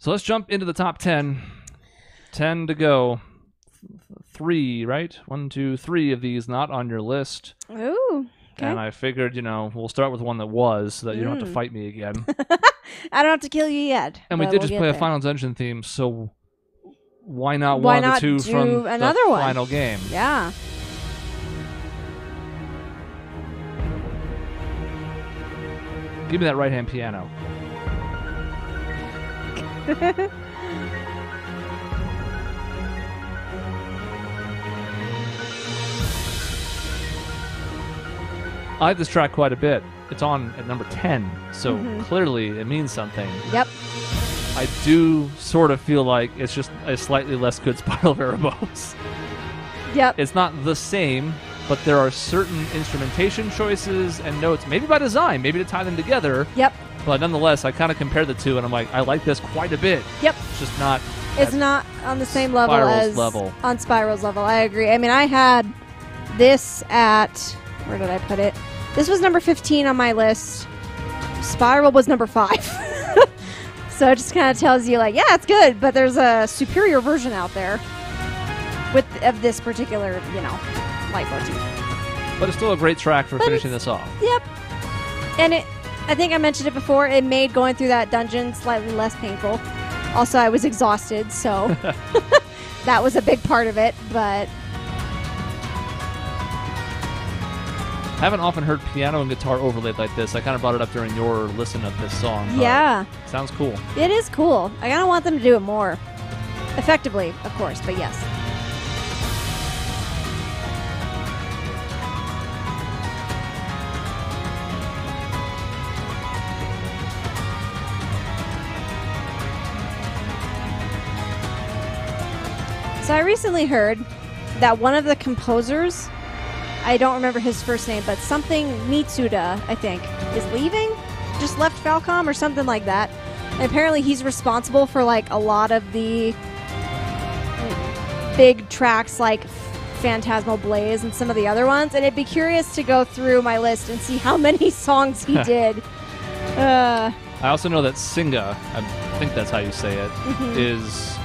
So let's jump into the top 10. 10 to go. 3, right? 1, 2, 3 of these not on your list. Ooh. Okay. And I figured, we'll start with one that was, so that you don't have to fight me again. I don't have to kill you yet. And we did just play a Final Dungeon theme, so why not Why one of not the two do from another the one? final game? Yeah. Give me that right-hand piano. I like this track quite a bit. It's on at number 10, so clearly it means something. Yep. I do sort of feel like it's just a slightly less good Spiral of Erebos. Yep. It's not the same, but there are certain instrumentation choices and notes, maybe by design, maybe to tie them together. Yep. But nonetheless, I kind of compare the two, and I'm like, I like this quite a bit. Yep. It's just not... It's not on the same level Spiral's as... level. On Spiral's level, I agree. I mean, I had this at... Where did I put it? This was number 15 on my list. Spiral was number 5. So it just kind of tells you, like, yeah, it's good, but there's a superior version out there of this particular, leitmotif. But it's still a great track for finishing this off. Yep. And I think I mentioned it before, it made going through that dungeon slightly less painful. Also, I was exhausted, so that was a big part of it, but... I haven't often heard piano and guitar overlaid like this. I kind of brought it up during your listen of this song. Yeah. Sounds cool. It is cool. I kind of want them to do it more. Effectively, of course, but yes. So I recently heard that one of the composers, I don't remember his first name, but something Mitsuda, I think, is leaving? Just left Falcom or something like that. And apparently he's responsible for like a lot of the big tracks like Phantasmal Blaze and some of the other ones. And it'd be curious to go through my list and see how many songs he did. I also know that Singa, I think that's how you say it, is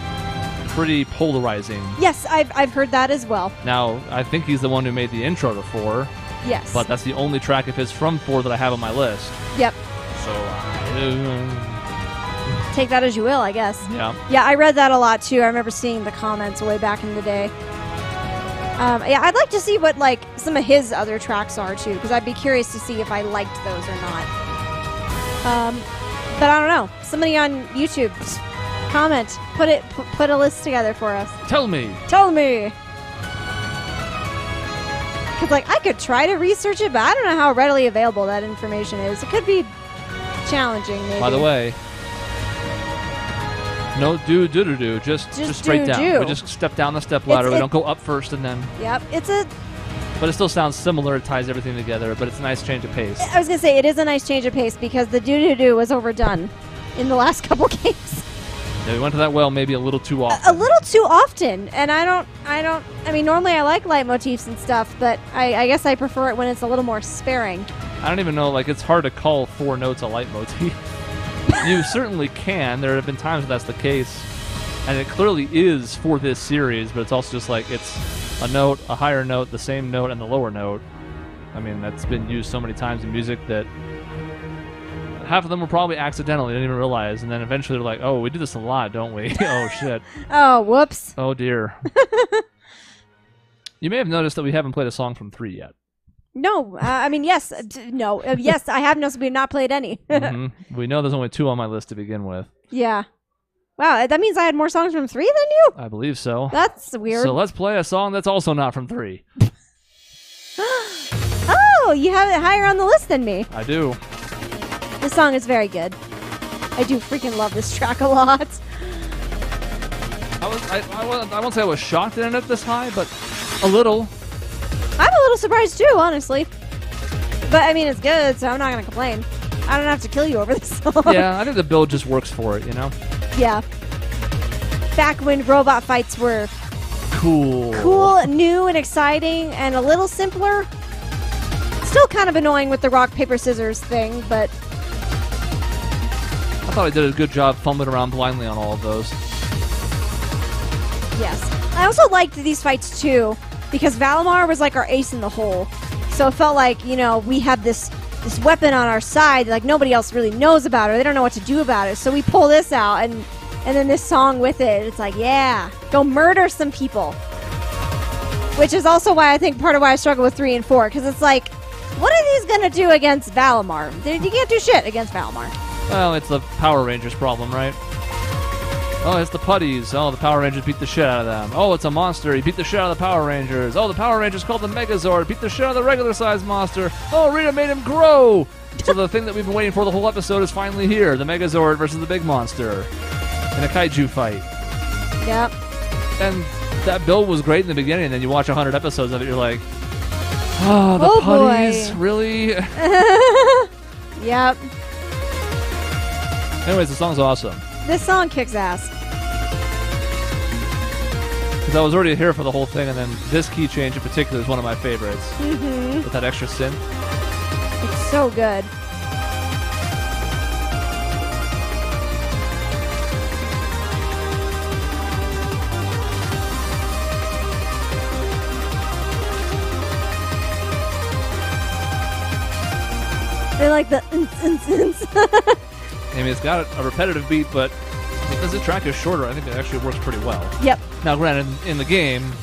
pretty polarizing. Yes, I've heard that as well. Now, I think he's the one who made the intro to 4. Yes. But that's the only track of his from 4 that I have on my list. Yep. So, take that as you will, I guess. yeah. Yeah, I read that a lot too. I remember seeing the comments way back in the day. Yeah, I'd like to see what like some of his other tracks are too, because I'd be curious to see if I liked those or not. But I don't know. Somebody on YouTube, comment, put a list together for us. Tell me. Because like I could try to research it, but I don't know how readily available that information is. It could be challenging, maybe. By the way, no do. Just straight down. do. We just step down the step ladder. We don't go up first and then. Yep, But it still sounds similar. It ties everything together. But it's a nice change of pace. I was gonna say it is a nice change of pace because the do was overdone in the last couple games. Yeah, we went to that well maybe a little too often. A little too often, and I mean, normally I like leitmotifs and stuff, but I guess I prefer it when it's a little more sparing. I don't even know, like, it's hard to call 4 notes a leitmotif. You certainly can. There have been times where that's the case, and it clearly is for this series, but it's also just like it's a note, a higher note, the same note, and the lower note. I mean, that's been used so many times in music that half of them were probably accidental. They didn't even realize, and then eventually they're like, oh, we do this a lot, don't we? Oh, shit. Oh, whoops. Oh, dear. You may have noticed that we haven't played a song from 3 yet. No, I mean, yes. No. Yes, I have noticed we have not played any. We know there's only 2 on my list to begin with. Yeah. Wow, that means I had more songs from 3 than you? I believe so. That's weird. So let's play a song that's also not from 3. Oh, you have it higher on the list than me. I do. This song is very good. I do freaking love this track a lot. I won't say I was shocked it ended up this high, but a little. I'm a little surprised too, honestly. But I mean, it's good, so I'm not going to complain. I don't have to kill you over this song. Yeah, I think the build just works for it, you know? Yeah. Back when robot fights were cool, new, and exciting, and a little simpler. Still kind of annoying with the rock, paper, scissors thing, but... I thought I did a good job fumbling around blindly on all of those. Yes. I also liked these fights too because Valimar was like our ace in the hole. So it felt like, you know, we have this weapon on our side, like nobody else really knows about it. They don't know what to do about it. So we pull this out and then this song with it. It's like, yeah, go murder some people. Which is also why I think part of why I struggle with 3 and 4, because it's like, what are these going to do against Valimar? You can't do shit against Valimar. Well, it's the Power Rangers problem, right? Oh, it's the putties. Oh, the Power Rangers beat the shit out of them. Oh, it's a monster. He beat the shit out of the Power Rangers. Oh, the Power Rangers called the Megazord. Beat the shit out of the regular-sized monster. Oh, Rita made him grow. So the thing that we've been waiting for the whole episode is finally here. The Megazord versus the big monster in a kaiju fight. Yep. And that build was great in the beginning, and then you watch 100 episodes of it, you're like, oh, the putties? Boy. Really? Yep. Anyways, the song's awesome. This song kicks ass. Because I was already here for the whole thing, and then this key change in particular is one of my favorites. Mm-hmm. With that extra synth. It's so good. They like the I mean, it's got a repetitive beat, but because the track is shorter, I think it actually works pretty well. Yep. Now, granted, in the game,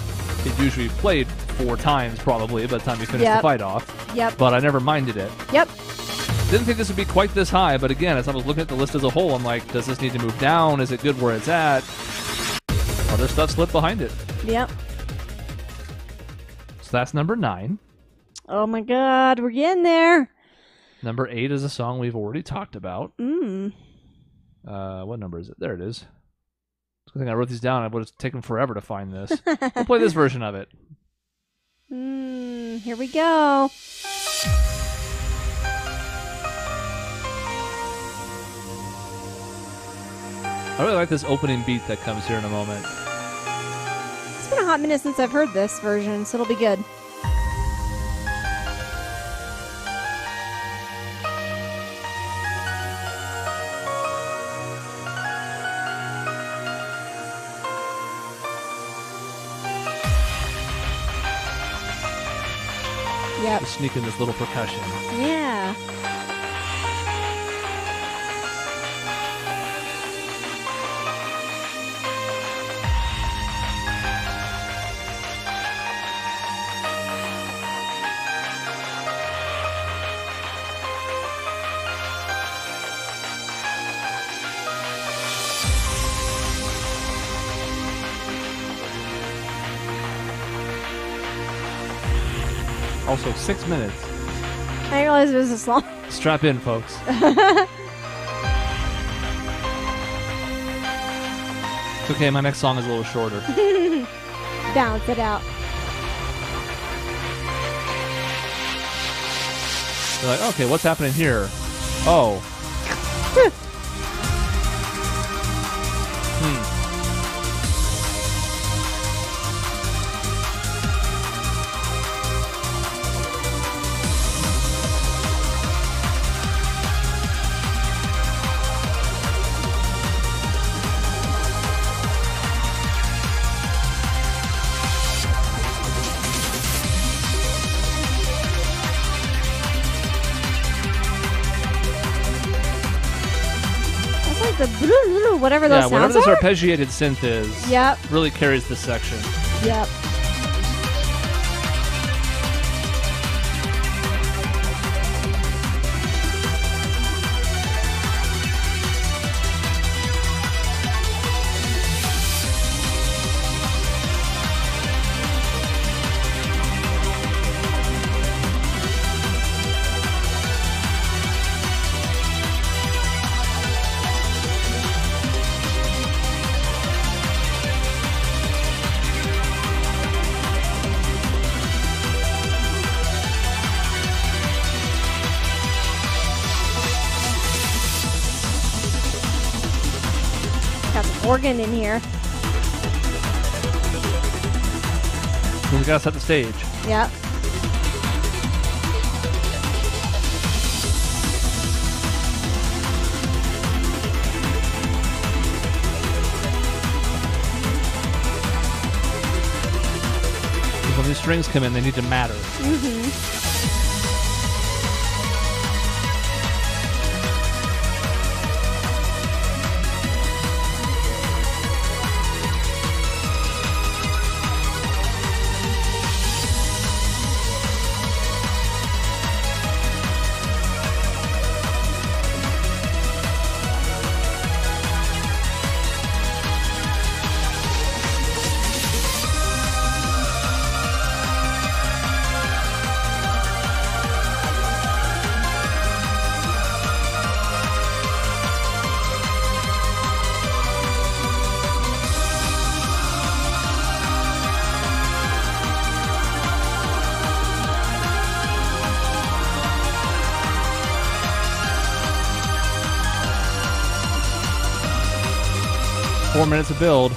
it usually played 4 times probably by the time you finish the fight off. Yep. But I never minded it. Yep. Didn't think this would be quite this high, but again, as I was looking at the list as a whole, I'm like, does this need to move down? Is it good where it's at? Other stuff slipped behind it. Yep. So that's number 9. Oh my god, we're getting there. Number 8 is a song we've already talked about. Mm. What number is it? There it is. I think I wrote these down. It would have taken forever to find this. We'll play this version of it. Here we go. I really like this opening beat that comes here in a moment. It's been a hot minute since I've heard this version, so it'll be good. Yep. Just sneak in this little percussion. Yeah. Also, 6 minutes. I didn't realize it was this long. Strap in, folks. It's okay, my next song is a little shorter. Balance it out. You're like, okay, what's happening here? Oh. The whatever those sounds whatever this are? arpeggiated synth is, Yep. really carries this section. Yep. Got some organ in here. We gotta set the stage. Yep. these strings come in, they need to matter. Mm-hmm. 4 minutes of build.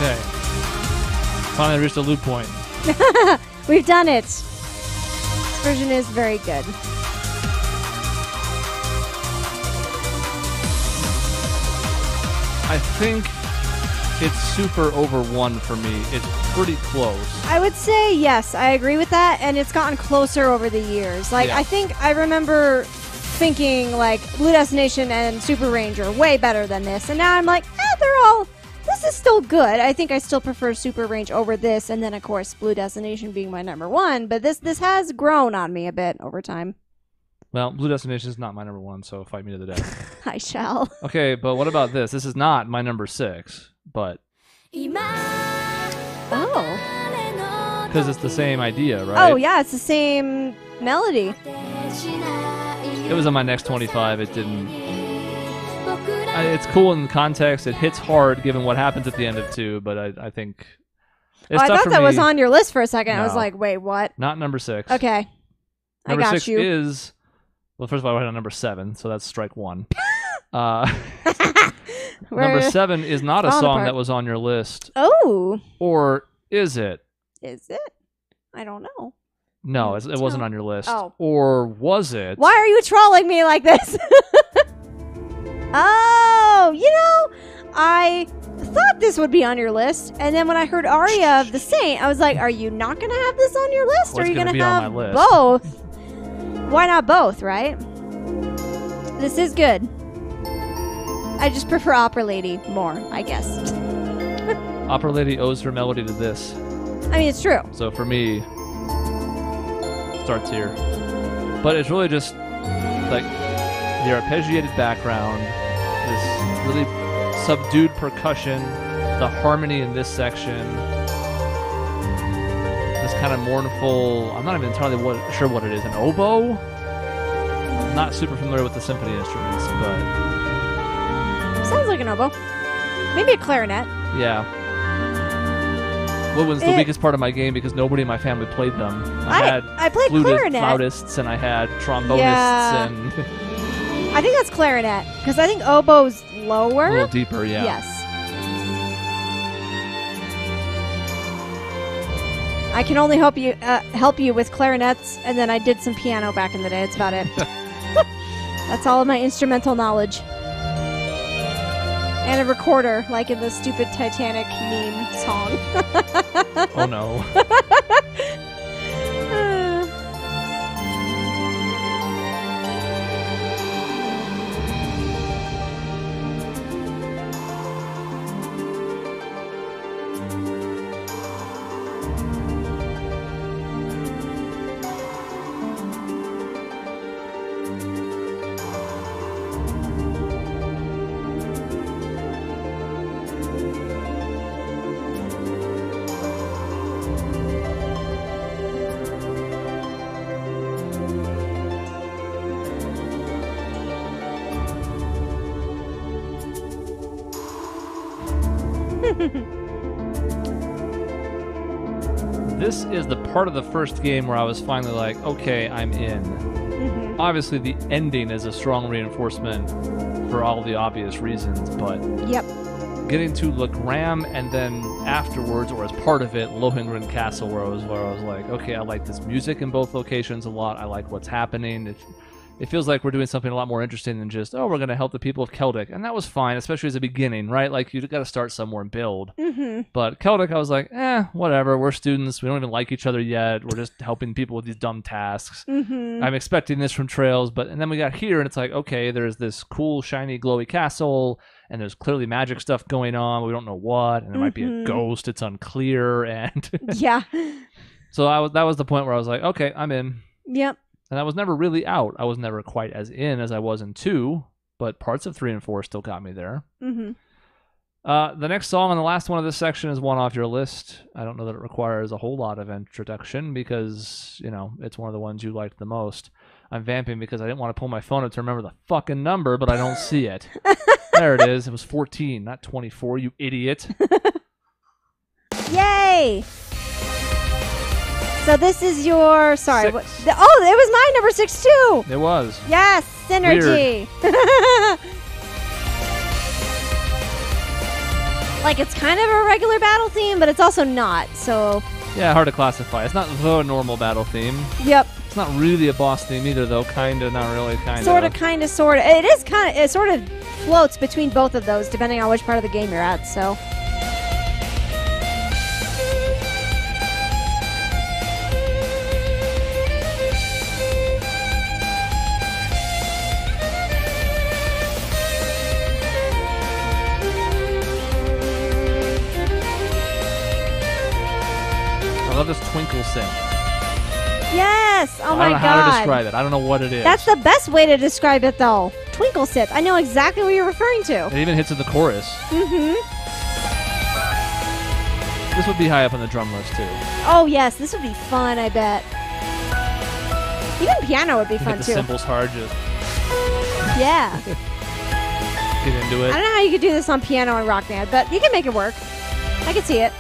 Okay. Finally reached a loop point. We've done it. This version is very good. I think it's super over 1 for me. It's pretty close. I would say yes, I agree with that, and it's gotten closer over the years. Like, Yeah. I think I remember thinking, like, Blue Destination and Super Range are way better than this, and now I'm like, this is still good. I think I still prefer Super Range over this, and then, of course, Blue Destination being my number 1, but this has grown on me a bit over time. Well, Blue Destination is not my number 1, so fight me to the death. I shall. Okay, but what about this? This is not my number 6, but... Oh. Because it's the same idea, right? Oh, yeah, it's the same melody. It was on my next 25. It didn't... it's cool in context. It hits hard given what happens at the end of 2, but I think... It's I tough thought for that me. was on your list for a second. I was No. like, wait, what? Not number 6. Okay. Number I got 6 you. is... Well, first of all, I went on number 7, so that's strike 1. Number 7 is not a falling song apart. that was on your list. Oh. Or is it? Is it? I don't know. No, it wasn't on your list. Oh. Or was it? Why are you trolling me like this? Oh, I thought this would be on your list, and then when I heard Aria of the Saint, I was like, are you not going to have this on your list? Or are you gonna going be to on have my list. both? Why not both, right? This is good. I just prefer Opera Lady more, I guess. Opera Lady owes her melody to this. I mean, it's true. So for me, starts here. But it's really just like the arpeggiated background, this really subdued percussion, the harmony in this section, this kind of mournful, I'm not even entirely sure what it is, an oboe? I'm not super familiar with the symphony instruments, but Sounds like an oboe. Maybe a clarinet. yeah. What was the weakest part of my game because nobody in my family played them. I played clarinet. Flautists, and I had trombonists, Yeah. and I think that's clarinet, because I think oboes lower. A little deeper, yeah. Yes. I can only help you with clarinets, and then I did some piano back in the day. That's about it. That's all of my instrumental knowledge. And a recorder, like in the stupid Titanic meme song. Oh no. This is the part of the first game where I was finally like, okay, I'm in. Mm-hmm. Obviously, the ending is a strong reinforcement for all the obvious reasons, but Yep. getting to Legram and then afterwards, or as part of it, Lohengrin Castle, where I was like, okay, I like this music in both locations a lot. I like what's happening. It feels like we're doing something a lot more interesting than just, oh, we're going to help the people of Celtic. And that was fine, especially as a beginning, right? Like, you got to start somewhere and build. Mm-hmm. But Celtic, I was like, whatever. We're students. We don't even like each other yet. We're just helping people with these dumb tasks. Mm-hmm. I'm expecting this from Trails. And then we got here, and it's like, okay, there's this cool, shiny, glowy castle, and there's clearly magic stuff going on. We don't know what. And there might be a ghost. It's unclear. And Yeah. so that was the point where I was like, okay, I'm in. Yep. And I was never really out. I was never quite as in as I was in 2, but parts of 3 and 4 still got me there. Mm-hmm. The next song on the last one of this section is one off your list. I don't know that it requires a whole lot of introduction because, it's one of the ones you liked the most. I'm vamping because I didn't want to pull my phone up to remember the fucking number, but I don't see it. There it is. It was 14, not 24, you idiot. Yay! So this is your... Sorry. 6. It was my number 6, too! It was. Yes! Synergy! Like, it's kind of a regular battle theme, but it's also not, so... Yeah, hard to classify. It's not the normal battle theme. Yep. It's not really a boss theme either, though. Kinda, not really, kinda. Sorta, kinda, sorta. It sort of floats between both of those, depending on which part of the game you're at, so... I love this twinkle synth. Yes! Oh my god. I don't know how to describe it. I don't know what it is. That's the best way to describe it, though. Twinkle synth. I know exactly what you're referring to. It even hits in the chorus. Mm-hmm. This would be high up on the drum list, too. Oh, yes. This would be fun, I bet. Even piano would be fun, hit the too. cymbals hard, just Yeah. get into it. I don't know how you could do this on piano and Rock Band, but you can make it work. I can see it.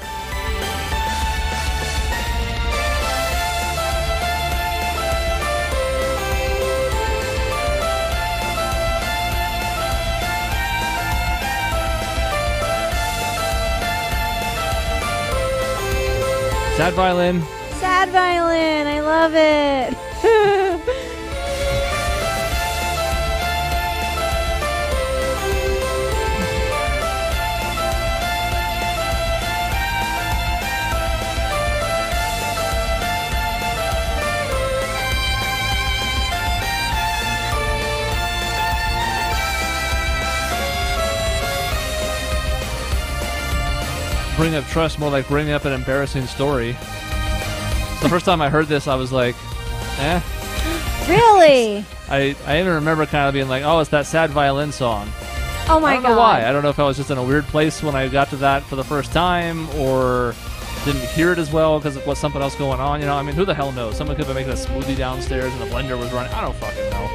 Sad violin. Sad violin. I love it. Bring up trust, more like bring up an embarrassing story. The first time I heard this, I was like, eh. Really? I even remember kind of being like, oh, it's that sad violin song. Oh my god. I don't know why. I don't know if I was just in a weird place when I got to that for the first time, or didn't hear it as well because of what something else going on. I mean, who the hell knows? Someone could have been making a smoothie downstairs and the blender was running. I don't fucking know.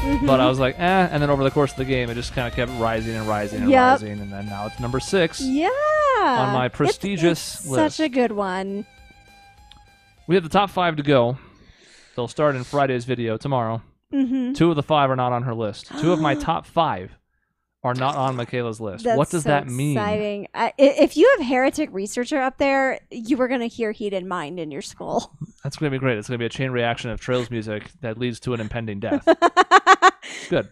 Mm-hmm. But I was like, eh. And then over the course of the game, it just kind of kept rising and rising and rising. And then now it's number 6 Yeah. on my prestigious it's list. Such a good one. We have the top 5 to go. They'll start in Friday's video tomorrow. Mm-hmm. 2 of the 5 are not on her list. 2 of my top 5 are not on Michaela's list. That's What does so that mean? exciting. If you have Heretic Researcher up there, you are going to hear Heated Mind in your school. That's going to be great. It's going to be a chain reaction of Trails music that leads to an impending death. Good.